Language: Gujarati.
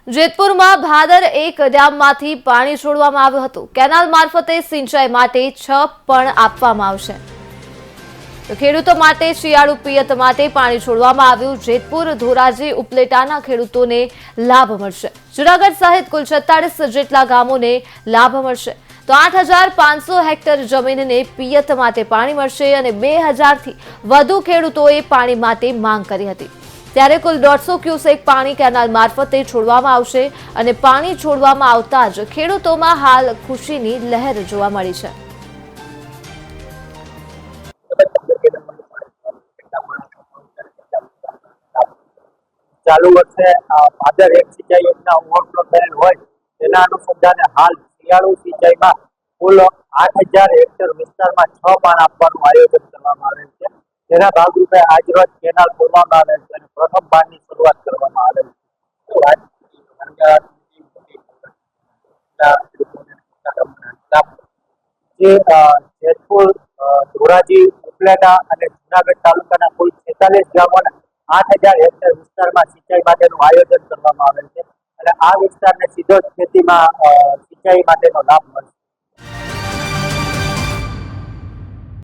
જેતપુરમાં ભાદર એક ડેમમાંથી પાણી છોડવામાં આવ્યું હતું। કેનાલ મારફતે સિંચાઈ માટે 6 પણ આપવામાં આવશે। તો ખેડૂતો માટે શિયાળુ પિયત માટે પાણી છોડવામાં આવ્યું। જેતપુર ધોરાજી ઉપલેટાના ખેડૂતોને લાભ મળશે। જૂનાગઢ સહિત કુલ 46 જેટલા ગામોને લાભ મળશે। તો 8500 હેક્ટર જમીનને પિયત માટે પાણી મળશે અને 2000 થી વધુ ખેડૂતોએ પાણી માટે માંગ કરી હતી। ત્યારે કુલ 150 ક્યુસેક પાણી કેનાલ મારફતે છોડવામાં આવશે અને પાણી છોડવામાં આવતા જ ખેડૂતોમાં હાલ ખુશીની લહેર જોવા મળી છે। ચાલુ વર્ષે ભાદર એક સિંચાઈ યોજના ઓવરફ્લો થયેલ હોય તેના અનુસંધાને હાલ શિયાળુ સિંચાઈમાં કુલ 8000 હેક્ટર વિસ્તારમાં 6 પાણ આપવાનું આયોજન કરવામાં આવેલ છે। તેના ભાગરૂપે આજરોજ કેનાલ ખોલવામાં આવેલ છે અને પ્રથમ પાણની શરૂઆત કરવામાં આવેલ છે। જેતપુર ધોરાજી ઉપલેટા અને જૂનાગઢ તાલુકાના કુલ 46 ગામોના 8000 હેક્ટર વિસ્તારમાં સિંચાઈ માટેનું આયોજન કરવામાં આવેલ છે અને આ વિસ્તારને સીધો જ ખેતીમાં સિંચાઈ માટેનો લાભ મળશે।